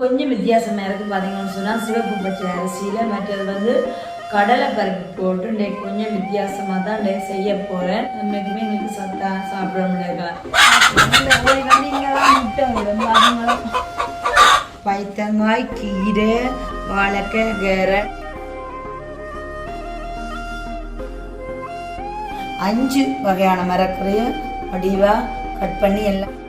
கொஞ்சம் வித்தியாசமாக இருக்குது பார்த்தீங்கன்னு சொன்னால் சிவப்பு பச்சை அரிசியில் மற்றது வந்து கடலை பருப்பு போட்டு இன்றைக்கு கொஞ்சம் வித்தியாசமாக தான் இன்றைக்கு செய்ய போகிறேன். நம்மளுக்குமே எங்களுக்கு சத்தா சாப்பிட முடியாது. முட்டை விடும் அதுங்களும் பைத்தங்காய், கீரை, வாழைக்காய், கேரட் 5 வகையான மரக்கறியை வடிவாக கட் பண்ணி எல்லாம்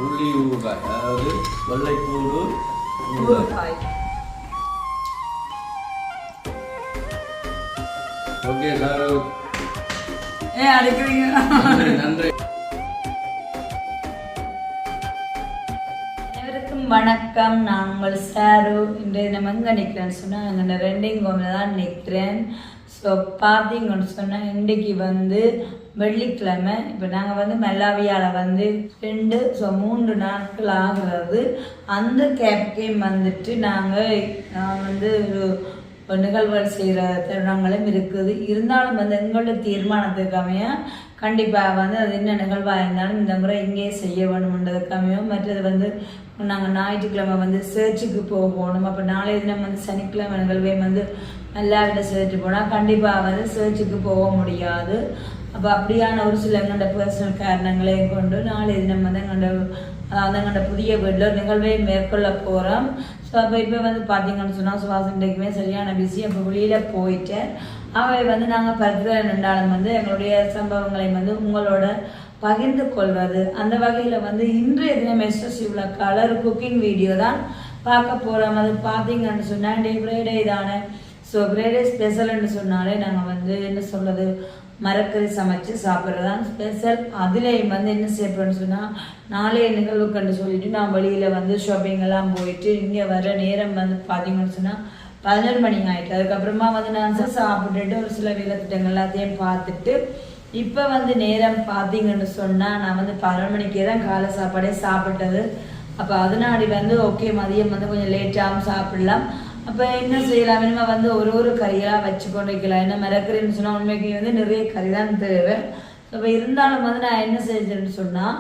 உள்ளி ஊறுகாய், அதாவது வெள்ளைப்பூண்டு ஊறுகாய். ஓகே சார், அடிக்கிறீங்க. நன்றி. அனைவருக்கும் வணக்கம். நான் உங்கள் சாரு. இன்றைய நம்ம எங்கே நிற்கிறேன்னு சொன்னால் எங்கள் ரெண்டிங் கோமில் தான் நிற்கிறேன். ஸோ பார்த்தீங்கன்னு சொன்னால் இன்றைக்கு வந்து வெள்ளிக்கிழமை. இப்போ நாங்கள் வந்து மெல்லாவியால் வந்து 3 நாட்கள் ஆகிறது. அந்த கேப்கேம் வந்துட்டு நான் வந்து ஒரு நிகழ்வுகள் செய்கிற தருணங்களும் இருக்குது. இருந்தாலும் வந்து எங்களோட தீர்மானத்துக்கு அமைய கண்டிப்பாக வந்து அது என்ன நிகழ்வாக இருந்தாலும் இந்த முறை இங்கேயே செய்ய வேணும்ன்றதுக்கு அமையும். மற்றது வந்து நாங்கள் ஞாயிற்றுக்கிழமை வந்து சர்ச்சுக்கு போகணும். அப்போ நாளைய தினம் வந்து சனிக்கிழமை நிகழ்வே வந்து எல்லார்கிட்ட சர்ச்சு போனால் கண்டிப்பாக வந்து சர்ச்சுக்கு போக முடியாது. அப்போ அப்படியான ஒரு சில எங்களோட பர்சனல் காரணங்களையும் கொண்டு நாளைய தினம் வந்து எங்களோட புதிய வீட்டில் ஒரு நிகழ்வை மேற்கொள்ள போகிறோம். ஸோ அப்போ இப்போ வந்து பார்த்தீங்கன்னு சொன்னால் சுவாசன்றைக்குமே சரியான பிஸி. அப்போ வெளியில் போயிட்டேன். அவை வந்து நாங்கள் பருத்திர நின்றாலும் வந்து எங்களுடைய சம்பவங்களை வந்து உங்களோட பகிர்ந்து கொள்வது. அந்த வகையில் வந்து இன்றைய தினம் எஸ்எஸ்சிவில் கலர் குக்கிங் வீடியோ தான் பார்க்க போகிறோம். அது பார்த்தீங்கன்னு சொன்னால் டே ஃப்ரைடே தானே. ஸோ ஃப்ரைடே ஸ்பெஷல்னு சொன்னாலே நாங்கள் வந்து என்ன சொல்கிறது, மரக்கறி சமைச்சு சாப்பிட்றதான் ஸ்பெஷல். அதுலேயும் வந்து என்ன செய்யப்படுன்னு சொன்னால் நாளைய நிகழ்வுக்குன்னு சொல்லிட்டு நான் வெளியில் வந்து ஷாப்பிங் எல்லாம் போயிட்டு இங்கே வர நேரம் வந்து பார்த்தீங்கன்னு சொன்னால் 11 மணி ஆகிட்டு. அதுக்கப்புறமா வந்து நான் சாப்பிட்டுட்டு ஒரு சில வேலை திட்டங்கள் எல்லாத்தையும் பார்த்துட்டு இப்போ வந்து நேரம் பார்த்தீங்கன்னு சொன்னால் நான் வந்து 11 மணிக்கே தான் காலை சாப்பாடே சாப்பிட்டது. அப்போ அதனாடி வந்து ஓகே மதியம் வந்து கொஞ்சம் லேட்டாகவும் சாப்பிடலாம். அப்போ என்ன செய்யலாம், இனிமேல் வந்து ஒரு கறியெல்லாம் வச்சு கொண்டு வைக்கலாம். என்ன மரக்கறின்னு சொன்னால் உண்மைக்கு வந்து நிறைய கறி தான் தேவை. அப்போ இருந்தாலும் வந்து நான் என்ன செஞ்சேன்னு சொன்னால்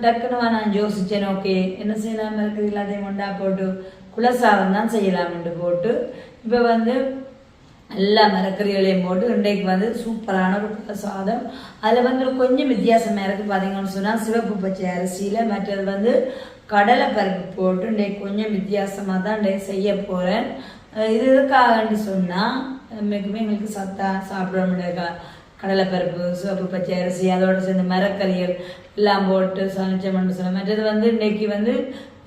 டக்குனுவா நான் யோசித்தேன். ஓகே என்ன செய்யலாம், மரக்கறி எல்லாத்தையும் கொண்டா போட்டு குலசாதம் தான் செய்யலாம்னு போட்டு இப்போ வந்து எல்லா மரக்கறிகளையும் போட்டு இன்றைக்கு வந்து சூப்பரான ஒரு குலசாதம். அதில் வந்து கொஞ்சம் வித்தியாசமாக இருக்குது பார்த்தீங்கன்னு சொன்னால் சிவப்பு பச்சை அரிசியில் மற்றது வந்து கடலை பருப்பு போட்டு இன்றைக்கு கொஞ்சம் வித்தியாசமாக தான் இன்றைக்கு செய்ய போகிறேன். இது எதுக்காகன்னு சொன்னால் எங்களுக்கு சத்தா சாப்பிட முடியாது. கடலை பருப்பு, சிவப்பு பச்சை அரிசி, அதோடு சேர்ந்து மரக்கறிகள் எல்லாம் போட்டு சமைச்சோம்னு சொன்ன. மற்றது வந்து இன்றைக்கி வந்து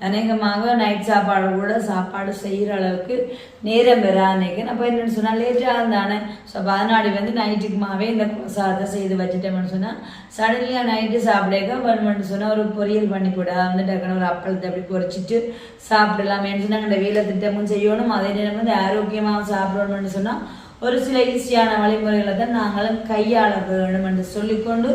அநேகமாக நைட் சாப்பாடு கூட சாப்பாடு செய்கிற அளவுக்கு நேரம் பெறா நினைக்கிறேன். அப்போ என்னென்னு சொன்னால் லேட்டாக இருந்தானே. ஸோ அப்போ அதனாடி வந்து நைட்டுக்குமாவே இந்த சாதத்தை செய்து வச்சுட்டோம்னு சொன்னால் சடன்லியாக நைட்டு சாப்பிடக்க வேணுமென்னு சொன்னால் ஒரு பொரியல் பண்ணி கூட வந்து டக்குனு ஒரு அப்பளத்தை அப்படி பொரிச்சிட்டு சாப்பிடலாமேன்னு சொன்னால் எங்கள் வேலை திட்டமும் செய்யணும். அதே நேரம் வந்து ஆரோக்கியமாக சாப்பிடணும்னு சொன்னால் ஒரு சில ஈஸியான வழிமுறைகளை தான் நாங்களும் கையாள வேணும் என்று சொல்லிக்கொண்டு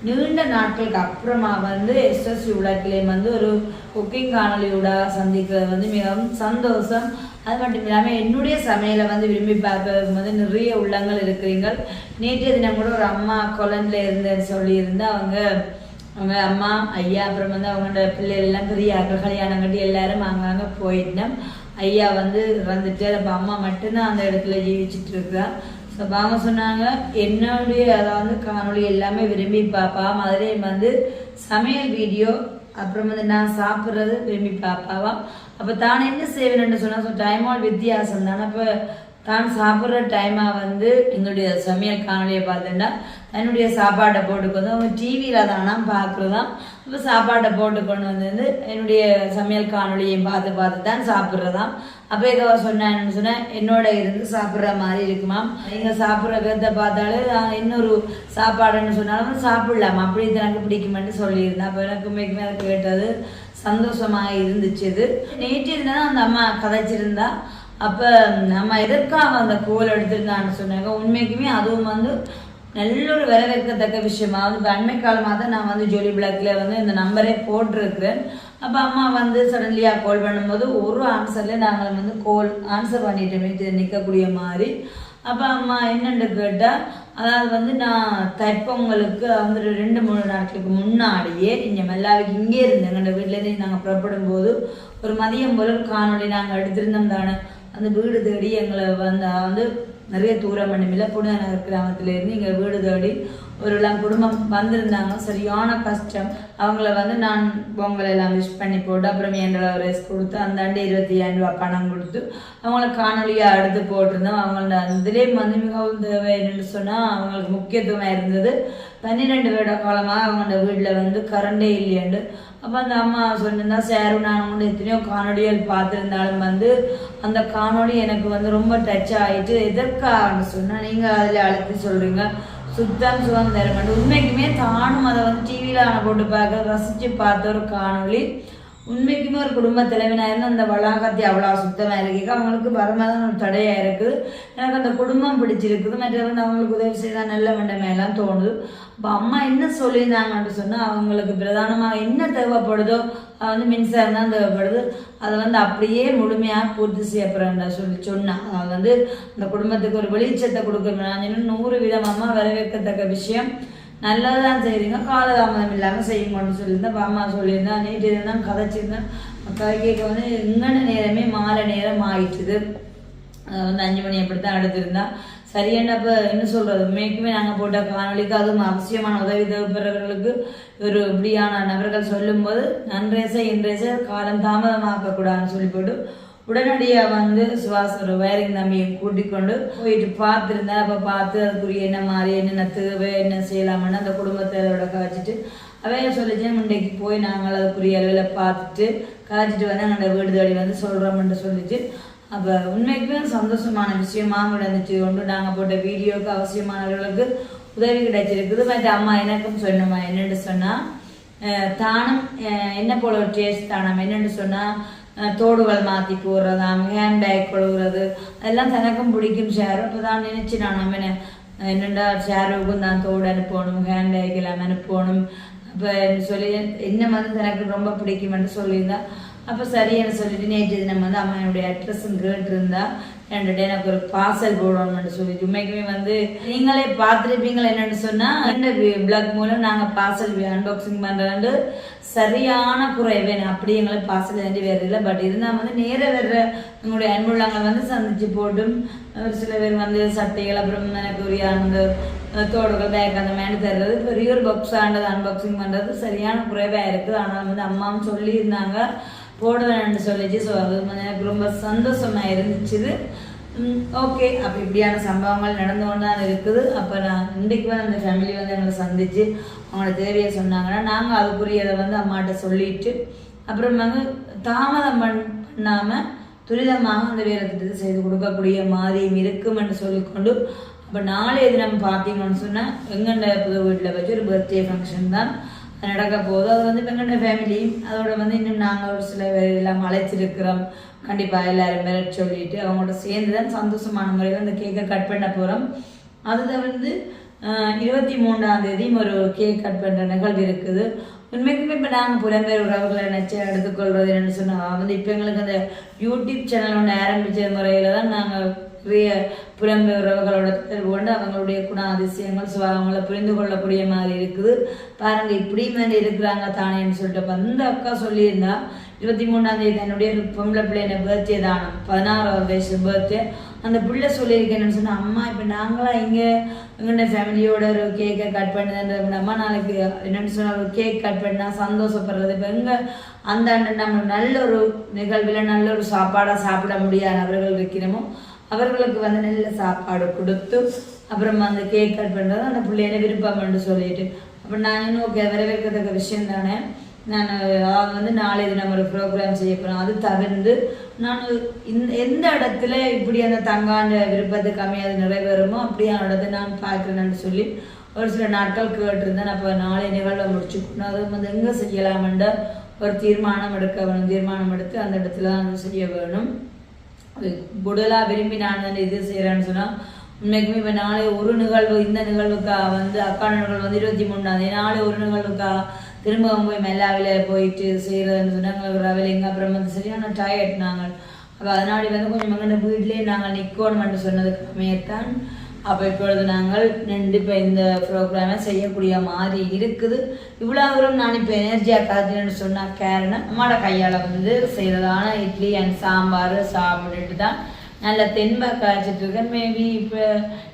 நீண்ட நாட்களுக்கு அப்புறமா வந்து எஸ்எஸ்சி உலகிலேயும் வந்து ஒரு குக்கிங் காணொலியோட சந்திக்கிறது வந்து மிகவும் சந்தோஷம். அது மட்டும் இல்லாமல் என்னுடைய சமையலை வந்து விரும்பி பார்க்கறதுக்கு வந்து நிறைய உள்ளங்கள் இருக்கிறீர்கள். நேற்றைய தினம் கூட ஒரு அம்மா கொலண்டில் இருந்தேன்னு சொல்லியிருந்து அவங்க அம்மா ஐயா அப்புறம் வந்து அவங்களோட பிள்ளைகள் எல்லாம் பெரிய கல்யாணம் கட்டி எல்லாரும் அங்கங்கே போயிட்டோம். ஐயா வந்து வந்துட்டு அப்போ அம்மா மட்டும்தான் அந்த இடத்துல ஜீவிச்சுட்டு இருக்கிறா. ஸோ அவங்க சொன்னாங்க என்னுடைய அதாவது காணொலி எல்லாமே விரும்பி பார்ப்பாம். அதுலேயும் வந்து சமையல் வீடியோ அப்புறம் வந்து நான் சாப்பிட்றது விரும்பி பார்ப்பாவாம். அப்போ தான் என்ன செய்வேன்னு சொன்னால் ஸோ டைமோட வித்தியாசம் தானே. அப்போ தான் சாப்பிட்ற டைமாக வந்து எங்களுடைய சமையல் காணொலியை பார்த்தேன்னா என்னுடைய சாப்பாட்டை போட்டுக்கொண்டு அவங்க டிவியில் தானா பார்க்குறதான். இப்போ சாப்பாட்டை போட்டுக்கொண்டு வந்து என்னுடைய சமையல் காணொலியையும் பார்த்து தான் சாப்பிட்றதான். அப்போ ஏதோ சொன்னேன்னு சொன்னேன் என்னோட இருந்து சாப்பிட்ற மாதிரி இருக்குமா. நீங்கள் சாப்பிட்ற கருத்தை பார்த்தாலே இன்னொரு சாப்பாடுன்னு சொன்னாலும் சாப்பிடலாமா, அப்படி எனக்கு பிடிக்குமென்னு சொல்லியிருந்தேன். அப்போ எனக்கு உண்மைக்குமே அதை கேட்டது சந்தோஷமாக இருந்துச்சு. இது நேற்று தான் அந்த அம்மா கதைச்சிருந்தா. அப்போ நம்ம எதற்காக அந்த கோல் எடுத்துருந்தான்னு சொன்னாங்க. உண்மைக்குமே அதுவும் வந்து நல்ல ஒரு வரவேற்கத்தக்க விஷயமா வந்து இப்போ அண்மை காலமாக தான் நான் வந்து ஜோலி பிளாக்ல வந்து இந்த நம்பரே போட்டிருக்கிறேன். அப்போ அம்மா வந்து சடன்லியாக கால் பண்ணும்போது ஒரு ஆன்சரில் நாங்கள் வந்து ஆன்சர் பண்ணிட்டு நிற்கக்கூடிய மாதிரி. அப்போ அம்மா என்னென்னு கேட்டால், அதாவது வந்து நான் தைப்பொங்கலுக்கு வந்து 2-3 நாட்களுக்கு முன்னாடியே இங்கே மெல்லாவுக்கு இங்கே இருந்தேன். எங்கள் வீட்டிலேருந்து நாங்கள் புறப்படும் போது ஒரு மதியம் போல ஒரு காணொலி நாங்கள் எடுத்திருந்தோம் தானே. அந்த வீடு தேடி எங்களை வந்து நிறைய தூரம் பண்ணமில்லை, புனிதநகர் கிராமத்திலேருந்து இங்கே வீடு தேடி ஒரு குடும்பம் வந்திருந்தாங்க. சரியான கஷ்டம். அவங்கள வந்து நான் பொங்கலை எல்லாம் விஷ் பண்ணி போட்டு அப்புறம் $1,000 கொடுத்து அந்த 25,000 ரூபாய் பணம் கொடுத்து அவங்கள காணொலியாக எடுத்து போட்டிருந்தோம். அவங்கள அதுலேயும் வந்து மிகவும் தேவை என்னென்னு சொன்னால் அவங்களுக்கு முக்கியத்துவமாக இருந்தது. 12 வருட காலமாக அவங்களோட வீட்டில் வந்து கரண்டே இல்லையாண்டு. அப்போ அந்த அம்மா சொன்னா சேரு நான் வந்து எத்தனையோ காணொலிகள் பார்த்துருந்தாலும் வந்து அந்த காணொலி எனக்கு வந்து ரொம்ப டச் ஆகிட்டு எதற்கான்னு சொன்னால் நீங்கள் அதில் அழைத்து சொல்கிறீங்க சுத்தம் சுகம் தரும். உண்மைக்குமே தானும் அதை வந்து டிவியில் போட்டு பார்க்க ரசித்து பார்த்த ஒரு காணொலி. உண்மைக்குமே ஒரு குடும்ப தலைவனாக அந்த வளாகத்தை அவ்வளோ சுத்தமாக இருக்கு. அவங்களுக்கு வரமாதான் ஒரு தடையாக இருக்குது. எனக்கு அந்த குடும்பம் பிடிச்சிருக்குது. மற்ற வந்து அவங்களுக்கு உதவி செய்தால் நல்ல வேண்டமையெல்லாம் தோணுது. இப்போ அம்மா என்ன சொல்லியிருந்தாங்கன்னு சொன்னால் அவங்களுக்கு பிரதானமாக என்ன தேவைப்படுதோ அது வந்து மின்சாரம் தான் தேவைப்படுது. அதை வந்து அப்படியே முழுமையாக பூர்த்தி செய்யப்படுறா சொன்னான். அது வந்து அந்த குடும்பத்துக்கு ஒரு வெளிச்சத்தை கொடுக்கணும். நான் இன்னும் 100 விதமாக வரவேற்கத்தக்க விஷயம். நல்லதான் செய்கிறீங்க, காலதாமதம் இல்லாமல் செய்யுங்கன்னு சொல்லியிருந்தேன். இப்போ அம்மா சொல்லியிருந்தேன். நேற்று தான் கதைச்சிருந்தேன். கதைக்க வந்து இங்கன நேரமே மாலை நேரம் ஆயிடுச்சுது. அதை வந்து 5 மணி அப்படி தான் எடுத்திருந்தா சரியான. அப்போ என்ன சொல்கிறது, உண்மைக்குமே நாங்கள் போட்ட காணொலிக்கு அதுவும் அவசியமான உதவி தேவைப்படுறவர்களுக்கு ஒரு இப்படியான நபர்கள் சொல்லும்போது நன்றேச இன்றேச காலம் தாமதமாக்கக்கூடாதுன்னு சொல்லி போட்டு உடனடியாக வந்து சுவாச ஒரு வயரிங் தம்பியை கூட்டிக் கொண்டு போயிட்டு பார்த்துருந்தேன். அப்போ பார்த்து அதுக்குரிய என்ன மாதிரி என்னென்ன தேவை என்ன செய்யலாம்னு அந்த குடும்பத்தோட காய்ச்சிட்டு அவைய சொல்லிச்சு. முண்டைக்கு போய் நாங்கள் அதுக்குரிய அளவில் பார்த்துட்டு காய்ச்சிட்டு வந்து எங்களோட வீடு தேடி வந்து சொல்கிறோம்னு சொல்லிச்சு. அப்போ உண்மைக்குமே சந்தோஷமான விஷயமாக நடந்துச்சு. கொண்டு நாங்கள் போட்ட வீடியோவுக்கு அவசியமானவர்களுக்கு உதவி கிடைச்சிருக்குது. மற்ற அம்மா எனக்கும் சொன்னம்மா என்னென்னு சொன்னால் தானம் என்ன போல ஒரு டேஸ்ட் தானம் என்னென்னு சொன்னால் தோடுகள் மாற்றி போடுறதாம், ஹேண்ட்பேக் கொழுகிறது அதெல்லாம் தனக்கும் பிடிக்கும். ஷேரும் இப்போ தான் நினச்சி நான் நம்ம என்னென்னா ஷேருக்கும் தான் தோடு அனுப்பணும், ஹேண்ட்பேக் எல்லாம் அனுப்பணும். அப்போ சொல்லி என்ன வந்து தனக்கு ரொம்ப பிடிக்கும்னு சொல்லியிருந்தா. அப்போ சரியான சொல்லிட்டு நேற்று நம்ம வந்து அம்மானுடைய அட்ரஸும் கேட்டிருந்தா 2 டே எனக்கு ஒரு பார்சல் போடணும்னு சொல்லிட்டு. உண்மைக்குமே வந்து நீங்களே பார்த்துருப்பீங்களா என்னென்னு சொன்னால் இந்த பிளாக் மூலம் நாங்கள் பார்சல் அன்பாக்சிங் பண்ணுறது சரியான குறைவே அப்படி எங்களை பார்சல் வேண்டி வேறு இல்லை. பட் இருந்தால் வந்து நேர வேற எங்களுடைய அன்புள்ளங்கள் வந்து சந்திச்சு போட்டும் ஒரு சில பேர் வந்து சட்டைகள் அப்புறம் எனக்கு உரிய அந்த தோடுகள் பேக் அந்த மாதிரி தர்றது பெரிய ஒரு பாக்ஸ் ஆண்டது அன்பாக்சிங் பண்ணுறது சரியான குறைவாக இருக்குது. ஆனால் வந்து அம்மாவும் சொல்லியிருந்தாங்க போடுவேன்னு சொல்லிச்சு. ஸோ அது வந்து எனக்கு ரொம்ப சந்தோஷமாக இருந்துச்சு. ஓகே, அப்போ இப்படியான சம்பவங்கள் நடந்து கொண்டு தான் இருக்குது. அப்போ நான் இன்றைக்கு வந்து அந்த ஃபேமிலி வந்து எங்களை சந்தித்து அவங்களோட தேவையை சொன்னாங்கன்னா நாங்கள் அதுக்குரியதை வந்து அம்மாட்ட சொல்லிட்டு அப்புறம் வந்து தாமதம் பண்ணாமல் துரிதமாக அந்த வேலை திட்டத்தை செய்து கொடுக்கக்கூடிய மாதிரியும் இருக்குமென்று சொல்லிக்கொண்டு அப்போ நாளைய தினம் பார்த்தீங்கன்னு சொன்னால் எங்கண்ட புது வீட்டில் வச்சு ஒரு பர்த்டே ஃபங்க்ஷன் தான் நடக்க போகுது. அது வந்து எங்கண்ட ஃபேமிலியும் அதோட வந்து இன்னும் நாங்கள் ஒரு சில எல்லாம் அழைச்சிருக்கிறோம். கண்டிப்பாக எல்லாரும் மேலே சொல்லிட்டு அவங்களோட சேர்ந்து தான் சந்தோஷமான முறையில் அந்த கேக்கை கட் பண்ண போகிறோம். அதில் வந்து 23ஆம் தேதி ஒரு கேக் கட் பண்ணுற நிகழ்வு இருக்குது. உண்மைக்குமே இப்போ நாங்கள் புலம்பெயர் உறவுகளை நினச்சி எடுத்துக்கொள்வது என்னென்னு சொன்னால் வந்து இப்போ எங்களுக்கு அந்த யூடியூப் சேனல் ஒன்று ஆரம்பித்த முறையில் தான் நாங்கள் நிறைய புலம்பெயர் உறவுகளோட தொடர்பு கொண்டு அவங்களுடைய குணாதிசயங்கள் சுபாவங்களை புரிந்து கொள்ளக்கூடிய மாதிரி இருக்குது. பாருங்கள் இப்படி மாதிரி இருக்கிறாங்க தானேன்னு சொல்லிட்டு அந்த அக்கா சொல்லியிருந்தா 23ஆம் தேதி என்னுடைய பொம்பளை பிள்ளைன பர்த்டே தானம் 16வது வயசு பர்த்டே. அந்த பிள்ளை சொல்லியிருக்கேன்னு சொன்னால் அம்மா இப்போ நாங்களாம் இங்கே எங்கள்ட ஃபேமிலியோட ஒரு கேக்கை கட் பண்ணுதுன்ற அம்மா நாளைக்கு என்னென்னு சொன்னால் ஒரு கேக் கட் பண்ணால் சந்தோஷப்படுறது. இப்போ எங்கே அந்த நம்ம நல்ல ஒரு நிகழ்வில் நல்ல ஒரு சாப்பாடாக சாப்பிட முடியாத அவர்கள் இருக்கிறோமோ அவர்களுக்கு வந்து நல்ல சாப்பாடு கொடுத்து அப்புறம் அந்த கேக் கட் பண்ணுறது அந்த பிள்ளைய விருப்பம்னு சொல்லிட்டு அப்போ நான் இன்னும் ஓகே வரவேற்கத்தக்க விஷயம் தானே. நான் வந்து நாளை தினம் ஒரு ப்ரோக்ராம் செய்ய போகிறேன். அது தவிர்த்து நான் எந்த இடத்துல இப்படி அந்த தங்காண்ட விருப்பத்துக்கு அமையாது நிறைவேறுமோ அப்படியான இடத்த நான் பார்க்குறேன்னு சொல்லி ஒரு சில நாட்கள் கேட்டிருந்தேன். அப்போ நாளை நிகழ்வை முடிச்சுக்கணும். அது வந்து எங்கே செய்யலாமென்ற ஒரு தீர்மானம் எடுக்க வேணும். தீர்மானம் எடுத்து அந்த இடத்துல தான் செய்ய வேணும். அது புடலாக விரும்பி நான் இது செய்கிறேன்னு சொன்னால் உண்மைக்குமே இப்போ நாளை ஒரு நிகழ்வு இந்த நிகழ்வுக்காக வந்து அக்கான நிகழ்வு வந்து 23ஆம் தேதி நாளை ஒரு நிகழ்வுக்காக திரும்பவும் போய் மெல்லாவில் போயிட்டு செய்கிறதுன்னு சொன்னாங்க ரவலிங்க அப்புறம் வந்து சரியான டயர்ட் நாங்கள் அப்போ அதனாடி வந்து கொஞ்சம் மங்கன வீட்லேயே நாங்கள் நிற்கணும்னு சொன்னதுக்கு அமையத்தான் அப்போ இப்பொழுது நாங்கள் நின்று இப்போ இந்த ப்ரோக்ராமை செய்யக்கூடிய மாதிரி இருக்குது. இவ்வளோ தூரம் நான் இப்போ எனர்ஜியாக காத்துன்னு சொன்ன காரணம் அம்மாவோட கையால் வந்து செய்கிறதான இட்லி அண்ட் சாம்பார் சாப்பிட்டுட்டு தான் நல்ல தென்பாக காய்ச்சிட்டு இருக்கேன். மேபி இப்போ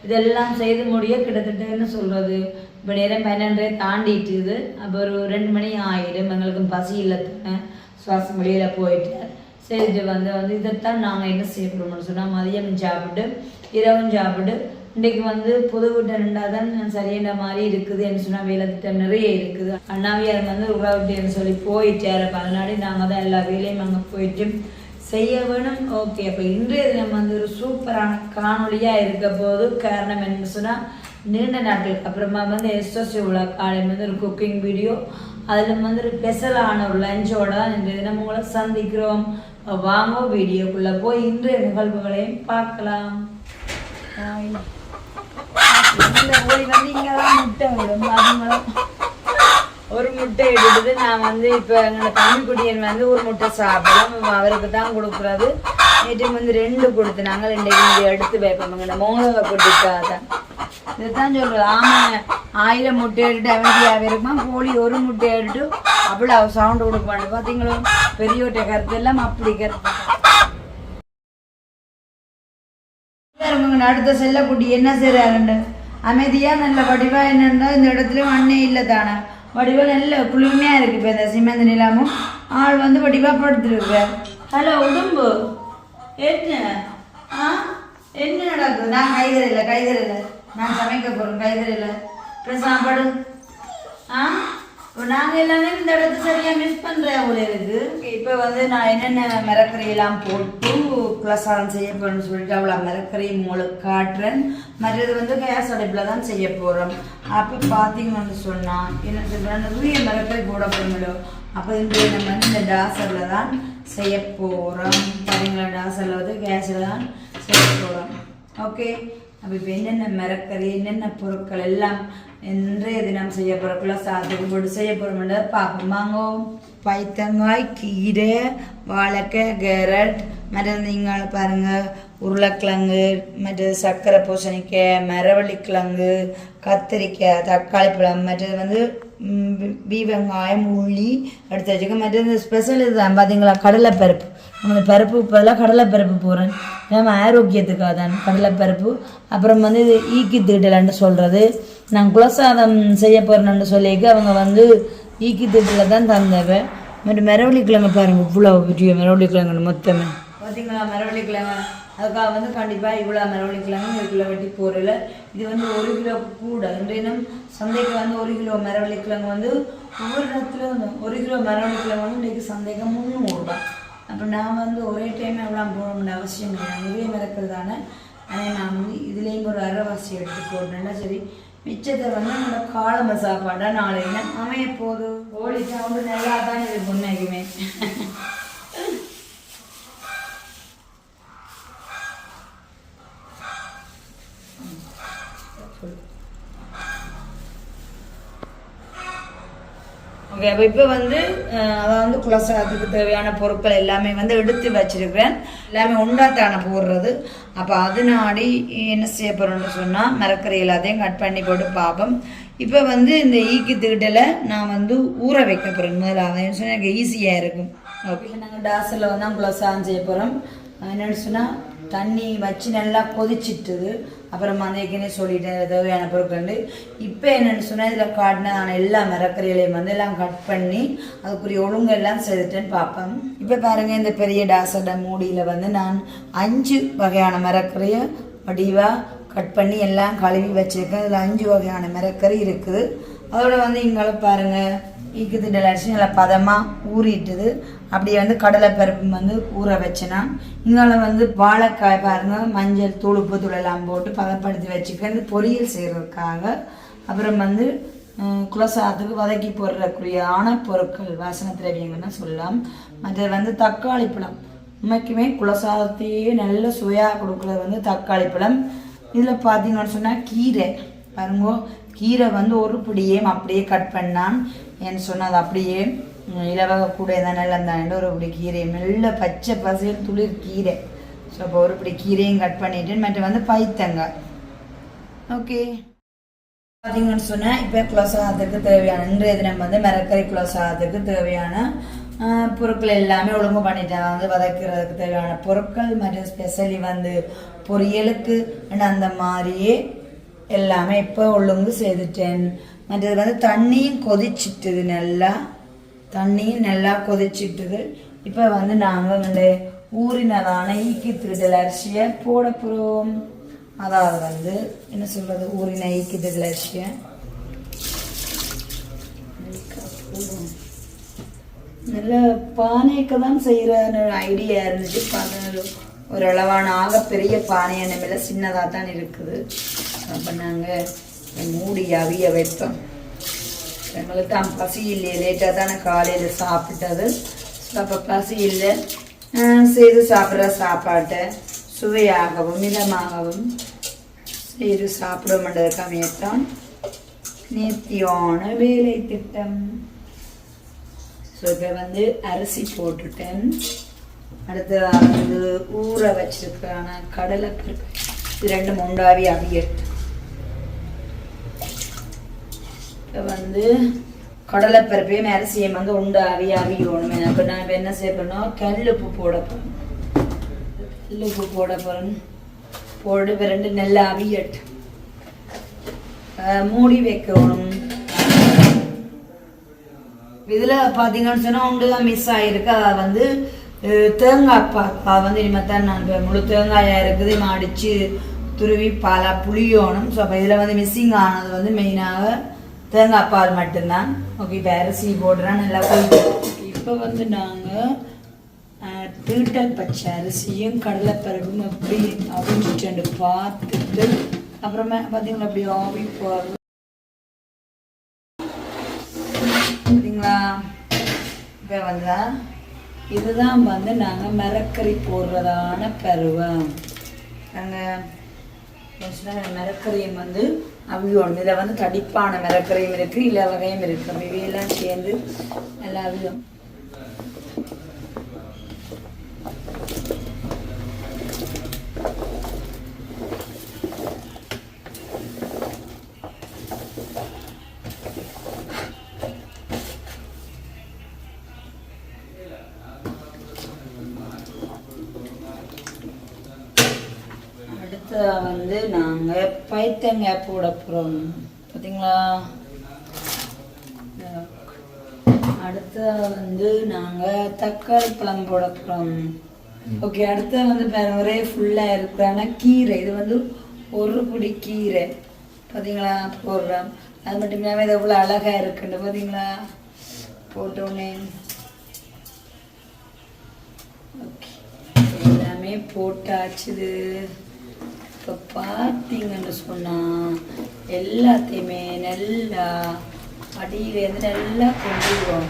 இதெல்லாம் செய்து முடிய கிட்டத்தட்ட என்ன சொல்கிறது இப்போ நேரம் 12 தாண்டிட்டுது. அப்போ ஒரு 2 மணி ஆகிடும். எங்களுக்கு பசி இல்லை தானே சுவாசம் வெளியில் போயிட்டு செய்துட்டு வந்து இதைத்தான் நாங்கள் என்ன செய்யப்படுவோம்னு சொன்னால் மதியம் சாப்பிட்டு இரவும் சாப்பிட்டு இன்றைக்கு வந்து புது வீட்டை நின்றால் தான் சரியான மாதிரி இருக்குதுன்னு சொன்னால் வேலை திட்டம் நிறைய இருக்குது. அண்ணாவியார் வந்து உறவுட்டேன்னு சொல்லி போயிட்டார். அப்போ அதனாடி நாங்கள் தான் எல்லா வேலையும் அங்கே போயிட்டு செய்ய வேணும். ஓகே, அப்போ இன்றைய தினம் வந்து ஒரு சூப்பரான காணொலியாக இருக்க போது காரணம் என்ன சொன்னால் நீண்ட நாட்களுக்கு அப்புறமா வந்து எஸ்எஸ்சி உள்ள காலையில் வந்து ஒரு குக்கிங் வீடியோ அதில் வந்து ஒரு ஸ்பெஷலான ஒரு லஞ்சோட தான் இன்றைய தினம் உங்களை சந்திக்கிறோம். வாங்க வீடியோக்குள்ளே போய் இன்றைய நிகழ்வுகளையும் பார்க்கலாம். கோழி வந்து இங்கே தான் முட்டை விடும். அதுங்களும் ஒரு முட்டை எடுத்துட்டு நான் வந்து இப்போ எங்களோட தமிழ்குடியன் வந்து ஒரு முட்டை சாப்பிடலாம். அவருக்கு தான் கொடுக்குறது. நேற்று வந்து 2 கொடுத்து நாங்கள் இன்றைக்கு எடுத்து வைப்போம். எங்களோட மோகவை கொடுக்காத இதுதான் சொல்கிறது. ஆமாங்க, 1000 முட்டை எடுத்து அமைதியாக இருக்குமா, கோழி ஒரு முட்டை எடுத்து அவ்வளோ சவுண்டு கொடுக்க மாட்டேன். பார்த்தீங்களோ பெரியவட்ட கருத்து எல்லாம் அப்படி கருத்து. அடுத்த செல்லக்குட்டி என்ன செய்கிறாருண்டு அமைதியாக நல்ல வடிவாக என்னன்னா இந்த இடத்துலையும் அண்ணே இல்லை தானே வடிவாக நல்ல குளிர்மையாக இருக்குது. இப்போ இந்த சிமெண்ட் நிலாமும் ஆள் வந்து வடிவாக படுத்துருக்கார். ஹலோ உடம்பு என்ன நடக்குது? நான் கைதறில்லை நான் சமைக்க போகிறேன். கைதறில்லை அப்புறம் சாப்பாடு இப்போ நாங்கள் எல்லாமே இந்த இடத்த சரியாக மிஸ் பண்ணுறேன் போல இருக்குது. இப்போ வந்து நான் என்னென்ன மிரக்கறியெல்லாம் போட்டு குலசாதம் செய்ய போகிறேன்னு சொல்லிட்டு அவ்வளோ மிரக்கறி உங்களுக்கு காட்டுறேன். மற்றது வந்து கேஸ் அடுப்பில் தான் செய்ய போகிறோம். அப்போ பார்த்தீங்கன்னு சொன்னால் என்ன சொல்கிறேன் நிறைய மிரக்கறி போட போகிறோங்களோ. அப்போ இன்றைய நம்ம வந்து இந்த டாசரில் தான் செய்ய போகிறோம். பார்த்தீங்களா, டாசரில் வந்து கேஸில் தான் செய்ய போகிறோம். ஓகே, அப்போ இப்போ என்னென்ன மிரக்கறி என்னென்ன பொருட்கள் எல்லாம் இன்றைய தினம் செய்ய போகிறக்குள்ள சாதத்துக்கு போட்டு செய்ய போகிறோம்ன்றதை பார்ப்போம். வாங்கோ. பைத்தங்காய், கீரை, வாழைக்காய், கேரட், மற்றது நீங்கள் பாருங்கள் உருளைக்கிழங்கு, மற்றது சர்க்கரை பூசணிக்காய், மரவள்ளிக்கிழங்கு, கத்திரிக்காய், தக்காளி பழம், மற்றது வந்து வெங்காயம், உள்ளி எடுத்து வச்சுக்க. மற்றது ஸ்பெஷல் இதுதான் பார்த்தீங்களா கடலைப்பருப்பு. அந்த பருப்பு இப்போதெல்லாம் கடலைப்பருப்பு போடுறேன். நம்ம ஆரோக்கியத்துக்காக தான் கடலைப்பருப்பு. அப்புறம் வந்து இது ஈக்கி தீட்டலன்னு சொல்கிறது. நான் குலசாதம் செய்ய போகிறேன்னு சொல்லிக்க அவங்க வந்து ஈக்கி தீட்டில் தான் தந்தவை. மற்றும் மரவள்ளிக்கிழங்கு பாருங்கள் இவ்வளோ பெரிய மரவள்ளிக்கிழங்கு மொத்தமே பார்த்தீங்களா மரவள்ளிக்கிழங்கு. அதுக்காக வந்து கண்டிப்பாக இவ்வளோ மரவள்ளிக்கிழங்கு 1 கிலோ வெட்டி போடல. இது வந்து 1 கிலோ கூட. இன்றையும் சந்தைக்கு வந்து 1 கிலோ மரவள்ளிக்கிழங்கு வந்து ஒவ்வொரு இடத்துல வந்து 1 கிலோ மரவள்ளிக்கிழங்கு வந்து இன்றைக்கு சந்தைக்கு 300 ரூபாய். அப்போ நான் வந்து ஒரே டைம் எவ்வளோ போகணும்னு அவசியம் இல்லை. நிறைய மிரக்கிறது தானே. ஆனால் நான் வந்து இதுலேயும் ஒரு அரைவாசி எடுத்து போட்டேன்னா சரி. மிச்சத்தை வந்து என்னோட காலம்ப சாப்பாடாக நாளைக்கு அமைய போகுது. கோழி சவுண்டு நல்லா தான் இது முன்னைக்குமே. ஓகே, அப்போ இப்போ வந்து அதான் வந்து குலசாதத்துக்கு தேவையான பொருட்கள் எல்லாமே வந்து எடுத்து வச்சிருக்கிறேன். எல்லாமே உண்டாத்தான போடுறது. அப்போ அதனாடி என்ன செய்ய போகிறோன்னு சொன்னால் மரக்கறி எல்லாத்தையும் கட் பண்ணி போட்டு பார்ப்போம். இப்போ வந்து இந்த ஈக்கி தீட்டலை நான் வந்து ஊற வைக்க போகிறேன். முதல்ல அதைன்னு சொன்னால் எனக்கு ஈஸியாக இருக்கும். ஓகே, நாங்கள் டாஸரில் வந்து குலசாதம் செய்ய போகிறோம். என்னென்னு சொன்னால் தண்ணி வச்சு நல்லா கொதிச்சிட்டுது. அப்புறம் ஏற்கனவே சொல்லிட்டேன் தேவையான பொருட்கள். இப்போ என்னென்னு சொன்னால் இதில் காட்டின எல்லா மரக்கறிகளையும் வந்து எல்லாம் கட் பண்ணி அதுக்குரிய ஒழுங்கெல்லாம் செய்துட்டேன்னு பார்ப்பேன். இப்போ பாருங்கள் இந்த பெரிய டாஸோட மூடியில் வந்து நான் 5 வகையான மரக்கறியை வடிவாக கட் பண்ணி எல்லாம் கழுவி வச்சுருக்கேன். இதில் 5 வகையான மரக்கறி இருக்குது. அதோட வந்து இங்கே பாருங்கள் ஈக்கு திண்டல் அரிசி நல்லா பதமாக ஊறிட்டுது. அப்படியே வந்து கடலைப்பருப்பு வந்து ஊற வச்சேன்னா இங்கால வந்து வாழைக்காய் பாருங்கள் மஞ்சள் தூள் உப்பு தூள் எல்லாம் போட்டு பதப்படுத்தி வச்சுக்க பொரியல் செய்கிறதுக்காக. அப்புறம் வந்து குலசாதத்துக்கு வதக்கி போடுறக்குரியான பொருட்கள் வாசனை திரவியங்கள்னு சொல்லலாம். மற்றது வந்து தக்காளி பழம். உண்மைக்குமே குலசாதத்தையே நல்ல சுவையாக கொடுக்குறது வந்து தக்காளி பழம். இதில் பார்த்தீங்கன்னு சொன்னால் கீரை பாருங்கோ, கீரை வந்து ஒரு பிடியே அப்படியே கட் பண்ணான் ஏன்னு சொன்னால் அது அப்படியே இலவக கூட தான் நல்லா இருந்தாண்டு ஒரு பிடி கீரை மெல்ல பச்சை பசையில் துளிர் கீரை. ஸோ அப்போ ஒரு பிடி கீரையும் கட் பண்ணிவிட்டு மற்ற வந்து பைத்தங்காய். ஓகே பார்த்தீங்கன்னு சொன்னால் இப்போ குலோசாதத்துக்கு தேவையான இன்றைய தினம் வந்து மிரக்கறி குலோசாதத்துக்கு தேவையான பொருட்கள் எல்லாமே ஒழுங்கு பண்ணிட்டேன். வந்து வதக்கிறதுக்கு தேவையான பொருட்கள் மற்றும் ஸ்பெஷலி வந்து பொரியலுக்கு அந்த மாதிரியே எல்லாமே இப்போ ஒழுங்கு செய்துட்டேன். மற்றது வந்து தண்ணியும் கொதிச்சிட்டுது, தண்ணியும் நல்லா கொதிச்சிட்டுது. இப்போ வந்து நாங்கள் வந்து ஊறினதான ஈக்கி திருடல் அரிசியை போட போகிறோம். அதாவது வந்து என்ன சொல்கிறது, ஊறின ஈக்கி திருடல் அரிசியை நல்ல பானைக்கு தான் செய்கிற ஐடியா இருந்துச்சு. ஒரு அளவான ஆக பெரிய பானை என்ன மேலே சின்னதாக தான் இருக்குது. அப்போ நாங்கள் மூடி அவிய வைப்போம். எங்களுக்கு தான் பசி இல்லையே, லேட்டாக தானே காலையில் சாப்பிட்டது. அப்போ பசி இல்லை, செய்து சாப்பிட்ற சாப்பாட்டை சுவையாகவும் மிதமாகவும் செய்து சாப்பிடுவோம்ன்றதுக்காகத்தான் நேர்த்தியான வேலை திட்டம். ஸோ இப்போ வந்து அரிசி போட்டுட்டேன். அடுத்ததாக வந்து ஊற வச்சிருக்கான கடலைப்பருப்பு இது 2 மூண்டாவி அவியல். இப்போ வந்து கடலைப்பருப்பையும் அரிசியும் வந்து உண்டாவி அவியணும். இப்போ நான் இப்போ என்ன செய்யணும், கல்லுப்பு போட போகிறேன். கல்லுப்பு போட போகிறேன். போட்டு இப்போ 2 நெல்லை அவியட்டு மூடி வைக்கணும். இதில் பார்த்தீங்கன்னு சொன்னால் ஒன்று தான் மிஸ் ஆகிருக்கு. அதை வந்து தேங்காய் பால், அது வந்து இனிமேல் தான் நான் முழு தேங்காயாக இருக்குது அடித்து துருவி பாலாக புளியோணும். ஸோ அப்போ இதில் வந்து மிஸ்ஸிங் ஆனது வந்து மெயினாக தேங்காய் பால் மட்டும்தான். ஓகே இப்போ அரிசி போடுறேன் நல்லா போயிடும். இப்போ வந்து நாங்கள் தீட்டல் பச்சை அரிசியும் கடலைப்பருப்பும் அப்படி அவிஞ்சிட்டு பார்த்துட்டு அப்புறமா பார்த்தீங்களா அப்படி ஆவி போடுறோம். சரிங்களா? இப்போ வந்தா இதுதான் வந்து நாங்கள் மிரக்கறி போடுறதான பருவம். நாங்கள் மிரக்கறியும் வந்து அவியோம். இதில் வந்து தடிப்பான மிரக்கறியும் இருக்குது, இல்லை வகையும் இருக்குது. இவையெல்லாம் சேர்ந்து நல்லா அவியும். வந்து நாங்கள் பைத்தங்காய் போட போகிறோம். பார்த்தீங்களா? அடுத்த வந்து நாங்கள் தக்காளி பழம் போட போகிறோம். ஓகே அடுத்த வந்து ஒரே ஃபுல்லாக இருக்கிறான கீரை. இது வந்து ஒரு பிடி கீரை பார்த்தீங்களா போடுறோம். அது மட்டும் இல்லாமல் இது எவ்வளோ அழகாக இருக்குன்னு பார்த்தீங்களா போட்டோன்னே. ஓகே எல்லாமே போட்டாச்சுது. இப்போ பார்த்தீங்கன்னு சொன்னால் எல்லாத்தையுமே நல்லா அடியிலேருந்து நல்லா கொண்டுடுவோம்.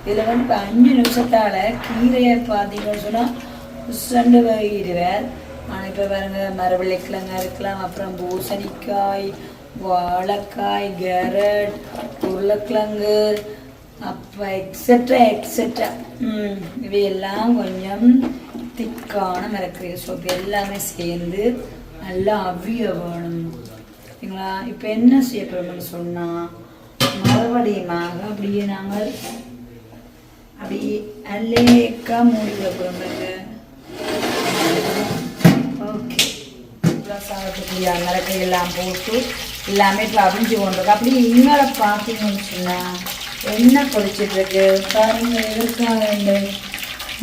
இதில் வந்து இப்போ 5 நிமிஷத்தால் கீரையை பார்த்தீங்கன்னு சொன்னால் உசண்டு வைடுவேன். ஆனால் இப்போ பாருங்க மரவள்ளிக்கிழங்கா இருக்கலாம், அப்புறம் பூசணிக்காய், வாழைக்காய், கேரட், உருளைக்கிழங்கு, அப்போ எக்ஸெட்ரா இவையெல்லாம் கொஞ்சம் திக்கான மிரக்கறி சோப்பு எல்லாமே சேர்ந்து நல்லா அவிய வேணும். சரிங்களா? இப்போ என்ன செய்ய போகிறோம்னு சொன்னால் மறுபடியுமாக அப்படியே நாங்கள் அப்படியே அல்லேக்கா மூடி வைக்கிறோம். ஓகே சாதத்துக்குரிய மிரக்கறி எல்லாம் போட்டு எல்லாமே இப்போ அவிஞ்சு கொண்டிருக்கு. அப்படியே இங்கே பார்த்தீங்கன்னு சொன்னால் என்ன பொரிச்சிட்ருக்கு பாருங்க. எதற்காக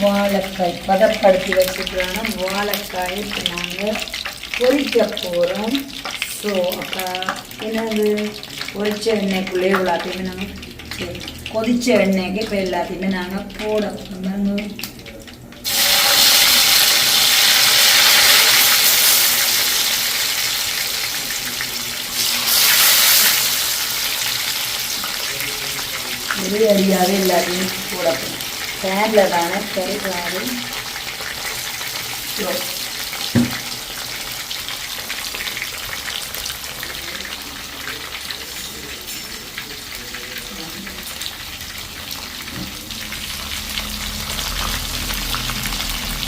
வாழைக்காய் பதப்படுத்தி வச்சுக்கிறாங்க. வாழைக்காய் இப்போ நாங்கள் பொரிக்க போகிறோம். ஸோ அப்போ என்னது பொரிச்ச எண்ணெய்க்குள்ளே எல்லாத்தையுமே நாங்கள் கொதிச்ச எண்ணெய்க்கு இப்போ எல்லாத்தையுமே நாங்கள் போடணும். அடியாவே எல்லாத்தையும் போடணும். பேனில் தானே கருக்காது.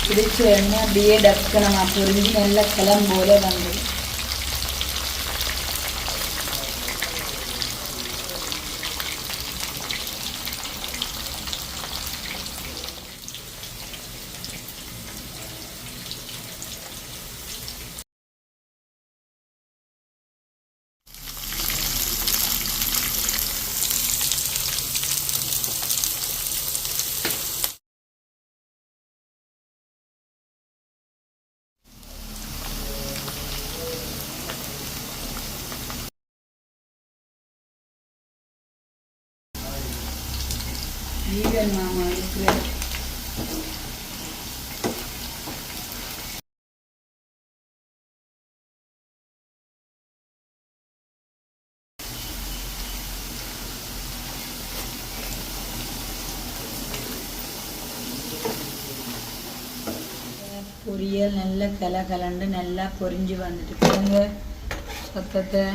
பிடிச்ச எண்ணெய் அப்படியே டக்கனமா பொரிஞ்சு நல்ல கிளம் போல வந்தது. ஈவன் மாமா இருக்கிற பொரியல் நல்ல கலந்து நல்லா பொரிஞ்சு வந்துட்டு பாருங்க சத்தத்தை.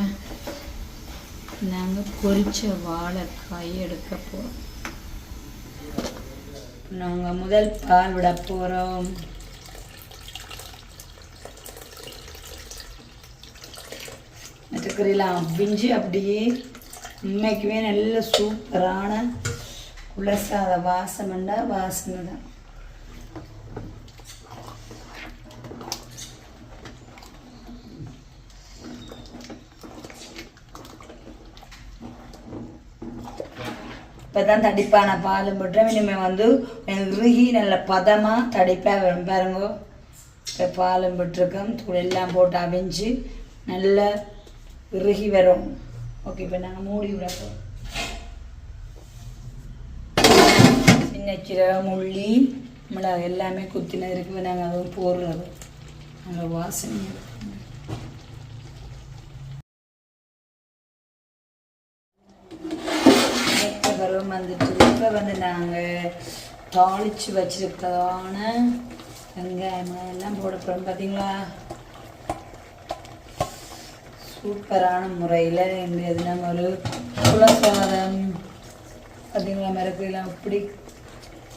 நாங்கள் பொரிச்ச வாழைக்காய் எடுக்க போகிறோம். நாங்கள் முதல் பால் விட போகிறோம். நட்டுக்கறிலாம் அவிஞ்சு அப்படியே உண்மைக்குமே நல்ல சூப்பரான குலசாத வாசம்ண்டா வாசனை தான். இப்போ தான் தடிப்பான பாலும் போட்டுறேன். இனிமேல் வந்து இறுகி நல்ல பதமாக தடிப்பாக வரும் பாருங்கோ. இப்போ பாலும் போட்டிருக்கோம், தூள் எல்லாம் போட்டு அவிஞ்சு நல்லா இறுகி வரும். ஓகே, இப்போ நாங்கள் மூடி விடப்போம். சின்ன சீரகம், உள்ளி, மிளகு எல்லாமே குத்தினது இருக்குது. நாங்கள் அதுவும் போடுறது நல்ல வாசனை இருக்கும். பருவம் வந்துட்டு இப்போ வந்து நாங்கள் தாளித்து வச்சிருக்கதான வெங்காயம் எல்லாம் போட போகிறோம். பார்த்தீங்களா, சூப்பரான முறையில் எங்கள் நம்ம ஒரு குலசாதம் பார்த்தீங்களா, மிரக்கலாம் இப்படி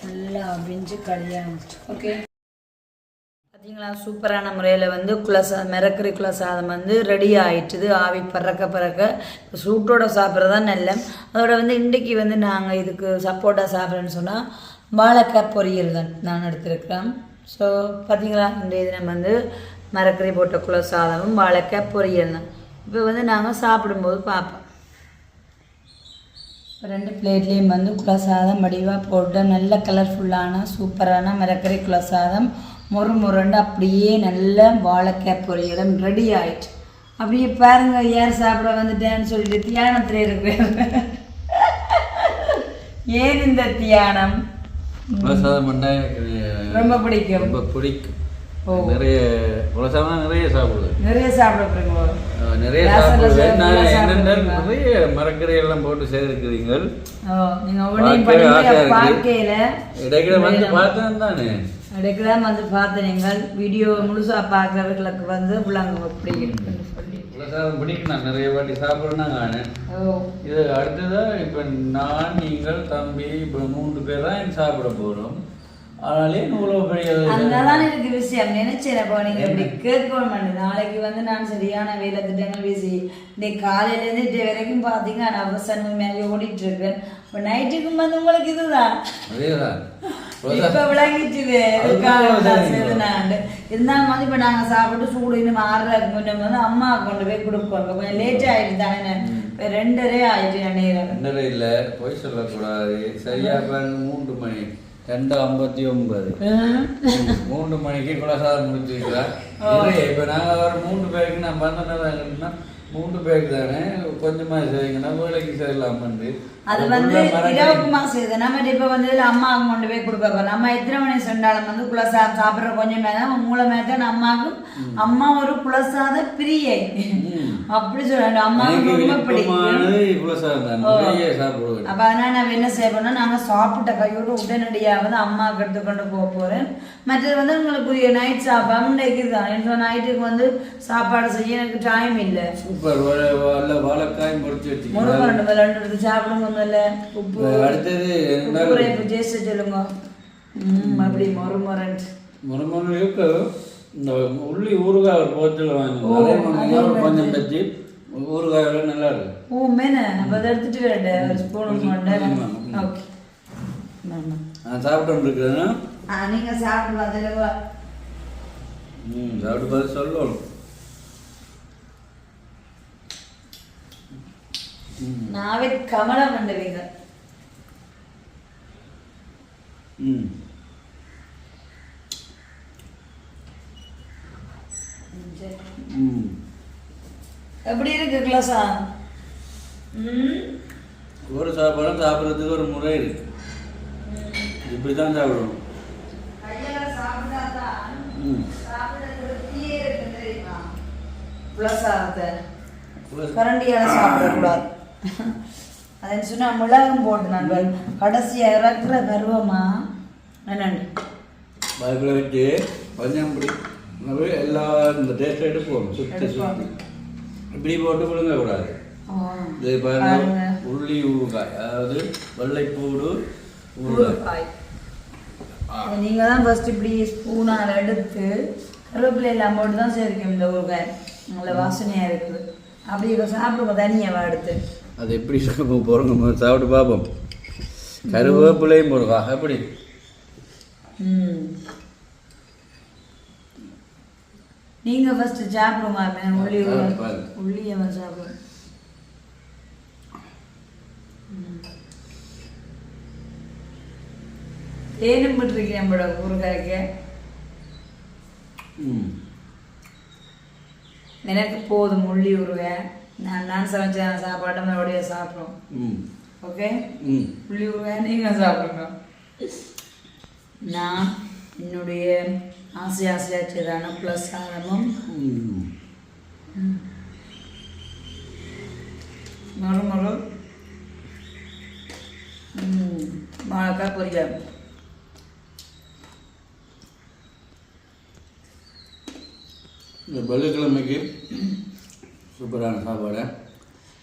நல்லா அவிஞ்சு கல்யாணிச்சு. ஓகே பார்த்தீங்களா, சூப்பரான முறையில் வந்து மிரக்கறி குலசாதம் வந்து ரெடி ஆகிட்டுது. ஆவி பறக்க சூட்டோட சாப்பிட்றதா நல்ல. அதோட வந்து இன்றைக்கி வந்து நாங்கள் இதுக்கு சப்போர்ட்டாக சாப்பிட்றேன்னு சொன்னால் வாழைக்காய் பொரியல் தான் நான் எடுத்துருக்கிறேன். ஸோ பார்த்தீங்களா, இன்றைய தினம் வந்து மிரக்கறி போட்ட குலசாதமும் வாழைக்காய் பொரியல் தான். இப்போ வந்து நாங்கள் சாப்பிடும்போது பார்ப்போம். ரெண்டு பிளேட்லேயும் வந்து குலசாதம் வடிவாக போட்டு நல்ல கலர்ஃபுல்லான சூப்பரான மிரக்கறி குலசாதம் முருண்டு அப்படியே நல்ல வாழைக்காய் பொரியலும் ரெடி ஆயிடுச்சு. அப்படியே பாருங்க, யார் சாப்பிட வந்துட்டேன்னு சொல்லிட்டு தியானத்தில் இருக்கிறேன். ஏன் இந்த தியானம் ரொம்ப பிடிக்கும், ரொம்ப பிடிக்கும். நிறைய சாப்பிடுவேன், நிறைய சாப்பிடுறீங்களோ? நிறைய சாப்பிடுவேன். நிறைய மரக்கறி எல்லாம் போட்டு சேர்க்கிறீங்க. இடைக்கிட வந்து பார்த்தேன் தானே, இடைக்கெல்லாம் வந்து பார்த்து நீங்கள் வீடியோ முழுசாக பார்க்குறவர்களுக்கு வந்து பிள்ளைங்க எப்படி இருக்குன்னு சொல்லி குலசாதம் பிடிக்கும். நான் நிறைய வாட்டி சாப்பிட்றேன்னா நான் இது அடுத்ததான் இப்போ நான் நீங்கள் தம்பி இப்போ 3 பேர் தான் சாப்பிட போகிறோம். அதனாலே இவ்வளோ பெரிய அதனால எனக்கு விஷயம் நினைச்சேன். இப்போ நீங்கள் இப்படி கேட்கணும் மாட்டேன். நாளைக்கு வந்து நான் சரியான வேலை திட்டங்கள் வீசி இன்னைக்கு காலையிலேருந்து இது வரைக்கும் பார்த்தீங்க நான் அவசரம் மேலே ஓடிட்டு இருக்கேன். இப்போ நைட்டுக்கும் வந்து உங்களுக்கு இதுதான் அதேதான் இப்ப விளங்கிச்சுது. இருந்தாலும் வந்து இப்ப நாங்க சாப்பிட்டு சூடு இன்னும் 6:30 முன்ன வந்து அம்மா கொண்டு போய் கொடுப்போம். கொஞ்சம் லேட் ஆயிடுச்சு தானே, 2:30 ஆயிடுச்சு. நேரம் 2:30 இல்ல, போய் சொல்லக்கூடாது. சரியா 3 மணி 2:59 3 மணிக்கு குலசாதம் முடிச்சிருக்கிறேன். இப்ப நாங்க ஒரு 3 பேருக்கு நான் பண்ணனா 3 பேருக்கு தானே கொஞ்சமா செய்யுங்கன்னா வேலைக்கு செய்யலாம். வந்து அது வந்து இரவுக்குமா செய்யுது. நம்ம இப்ப வந்து அம்மாவுக்கு கொண்டு போய் கொடுக்க நம்ம எத்தனை மணி சொன்னாலும் வந்து குலசாதம் சாப்பிட்ற கொஞ்சம் மேதான் மூலமே தான் அம்மாவுக்கும். அம்மா ஒரு குலசாத பிரியை அப்படி சொல்ல அம்மாவுக்கு ரொம்ப பிடிக்கும் குலசாதம். அப்ப அதனால நம்ம என்ன செய்யணும், நாங்க சாப்பிட்ட கையோட உடனடியாக வந்து அம்மாவுக்கு எடுத்துக்கொண்டு போக போறேன். மற்றது வந்து உங்களுக்கு நைட் சாப்பாடு தான். நைட்டுக்கு வந்து சாப்பாடு செய்ய எனக்கு டைம் இல்லை. வாழைக்காய் முடிச்சு வச்சு முருகன் சாப்பிடுங்க. உப்பு அடுத்தது ஜேஸ்ட் சொல்லுங்க. அப்படி மொரண்டு முறை இருக்கு. இந்த உள்ளி ஊறுகாய் ஒரு போத்தில் வாங்கி கொஞ்சம் வச்சு ஊறுகாய் நல்லா இருக்கு. ஓ மேனே அப்போ அதை எடுத்துட்டு வரேன் ஒரு ஸ்பூன் மாட்டேன். ஓகே நான் சாப்பிட்டு இருக்கிறேன்னா நீங்கள் சாப்பிட்டு அதில் சாப்பிட்டு பார்த்து சொல்லணும். நாவே கமலம் பண்ணுவீங்க. எப்படி இருக்கு கிளாஸா? ஒரு சாப்பாடும் சாப்பிட்றதுக்கு ஒரு முறை இருக்கு. இப்படிதான் சாப்பிடணும். கரண்டியால சாப்பிடக்கூடாது. அதை சொன்னா மிளகும் போட்டு நாங்கள் கடைசியா இறக்குற பருவமா என்னண்டு பைக்கில் வச்சு கொஞ்சம் இப்படி எல்லா இந்த டேஸ்ட் எடுப்போம். சுற்றி சுற்றி இப்படி போட்டு விழுங்க கூடாது. இது பாருங்க உள்ளி ஊறுகாய், அதாவது வெள்ளைப்பூடு ஊறுகாய். நீங்க தான் ஃபர்ஸ்ட் இப்படி ஸ்பூனால் எடுத்து கருவேப்பிலை எல்லாம் போட்டு தான் சேர்க்கும் இந்த ஊறுகாய். நல்ல வாசனையா இருக்குது. அப்படி சாப்பிடுங்க தனியாவா எடுத்து. அது எப்படி போகிறோங்க சாப்பிட்டு பார்ப்போம். கருவேப்பிலையும் போடுவா எப்படி? நீங்க ஃபர்ஸ்ட் சாப்பிடுங்க. உள்ளி உள்ளியை சாப்பிடுங்க. தேனும் விட்டுருக்கேன் நம்மளோட ஊறுகாய்க்கு. எனக்கு போதும் உள்ளி ஊறுகாய். நான் சமைச்ச சாப்பாடு நம்மளுடைய சாப்பிடும். ஓகே உள்ளி ஊறுகாய் நீங்கள் சாப்பிடுங்க. நான் என்னுடைய ஆசையாச்சதான ப்ளஸ் சாதமும் மறு மிளகாய் பொரியல். இந்த வெள்ளிக்கிழமைக்கு சூப்பரான சாப்பாடு.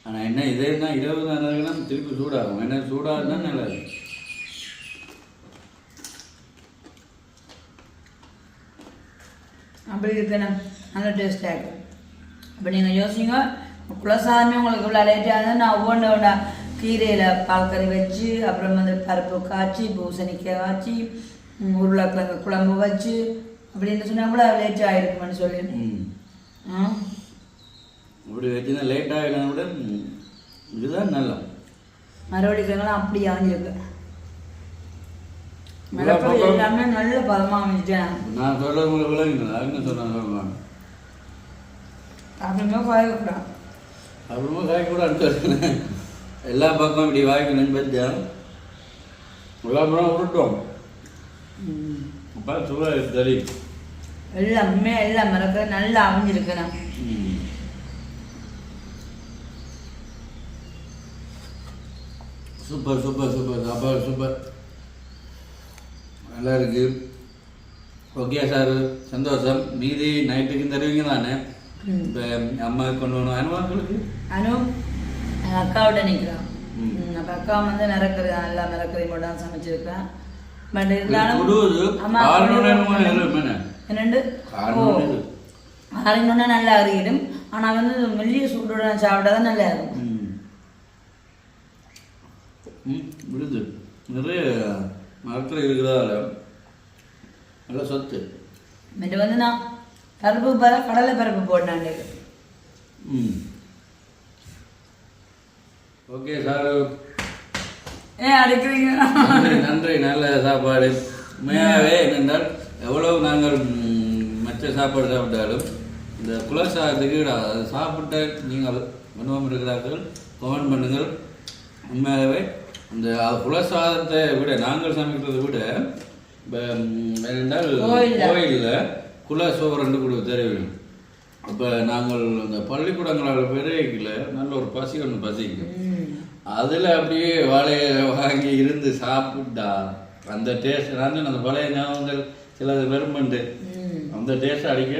ஆனால் என்ன இதே தான் 20 நாளுக்குன்னா திருப்பி சூடாகும். ஏன்னா சூடாக தான் நல்லா இருக்கும். அப்படி இருக்கணும், நல்ல டேஸ்டாக இருக்கும். அப்போ நீங்கள் யோசிங்க, குலசாமி உங்களுக்கு இவ்வளோ லேட்டாக இருந்தால் நான் ஒவ்வொன்றோட கீரையில் பால் கறி வச்சு, அப்புறம் வந்து பருப்பு காய்ச்சி, பூசணிக்காய் காய்ச்சி, உருளைக்கிழங்கு குழம்பு வச்சு அப்படின்னு சொன்னால் கூட லேட் ஆகிருக்குமென்னு சொல்லி இப்படி வச்சுன்னா லேட் ஆகிடும் விட இதுதான் நல்லா. மறுபடிக்கெல்லாம் அப்படி ஆகிருக்கு. எல்லாமே நல்ல பதமாக அமைச்சிட்டேன். நான் சொல்ல உங்களுக்கு விளங்குங்க. அதுன்னு சொல்லுவாங்க அப்புறமா காயக்கூடாது. அப்புறமா காயக்கூடாது. எல்லா பக்கமும் இப்படி வாய்க்கணும்னு பார்த்தா அப்புறம் உருட்டோம். அப்போ சுவை தெரியும். எல்லாமே எல்லாம் மறக்க நல்லா அமைஞ்சிருக்கணும். சூப்பர் சூப்பர் சூப்பர் சாப்பாடு சூப்பர் நல்லா இருக்கு. ஓகே சார், சந்தோஷம். மீதி நைட்டுக்கு தருவீங்க தானே? இப்போ அம்மாவுக்கு கொண்டு வரணும். அனுபவங்களுக்கு அக்காவோட நிற்கிறான். அப்போ அக்கா வந்து மிரக்கறி நல்லா மிரக்கறி மட்டும் சமைச்சிருக்கேன். பட் இருந்தாலும் என்னண்டு ஆறினோன்னா நல்லா அறியிடும். ஆனால் வந்து மெல்லிய சூட்டோட சாப்பிட்டா தான் நல்லா இருக்கும். விடுது நிறைய மரத்தில் இருக்கிறதால நல்லா சொத்து. இது வந்து நான் பருப்பு கடலை பருப்பு போட்டேன். ஓகே சார், ஏன் அடிக்கிறீங்க? நன்றி. நல்ல சாப்பாடு. உண்மையாகவே என்னென்றால் எவ்வளவு நாங்கள் மற்ற சாப்பாடு சாப்பிட்டாலும் இந்த குலசாதத்துக்கு அதை சாப்பிட்ட நீங்கள் அனுபவம் இருக்கிறார்கள் கமெண்ட் பண்ணுங்கள். உண்மையாகவே இந்த குலசாதத்தை விட நாங்கள் சமைக்கிறதை விட என்னென்றால் கோயிலில் குலசோறு கொடுக்க தெரியும். அப்போ நாங்கள் அந்த பள்ளிக்கூடங்களால் பெரிய நல்ல ஒரு பசி ஒன்று பசிக்கும். அதில் அப்படியே வாழையை வாங்கி இருந்து சாப்பிட்டா அந்த டேஸ்ட் நான் அந்த பழைய ஞாபகங்கள் சிலது வெறுமண்டு அந்த டேஸ்ட் அடிக்க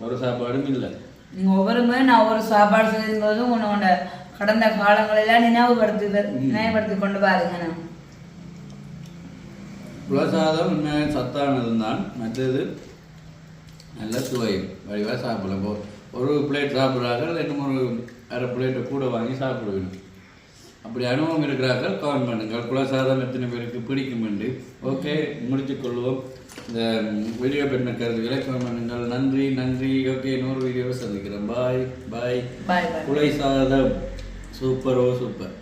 ஒரு சாப்பாடும் இல்லை. நீங்கள் ஒவ்வொரு முறை நான் ஒவ்வொரு சாப்பாடு செய்யும்போதும் உன்னோட கடந்த காலங்களெல்லாம் நினைவுபடுத்தி கொண்டு பாருங்க. குலசாதம் உண்மையாக சத்தானது தான். மற்றது நல்ல சுவை வடிவாக சாப்பிடலாம். இப்போ ஒரு பிளேட் சாப்பிட்றார்கள் இன்னும் ஒரு அரை பிளேட்டை கூட வாங்கி சாப்பிடுவேன். அப்படி அனுபவம் இருக்கிறார்கள் கமெண்ட் பண்ணுங்கள். குலசாதம் எத்தனை பேருக்கு பிடிக்கும் என்று. ஓகே, முடித்துக்கொள்வோம். இந்த வீடியோ பண்ண கருத்துக்களை கமெண்ட் பண்ணுங்கள். நன்றி நன்றி. ஓகே, இன்னொரு வீடியோவை சந்திக்கிறேன். பாய் பாய். பாய் பாய். குலை சாதம் சூப்பரோ சூப்பர்.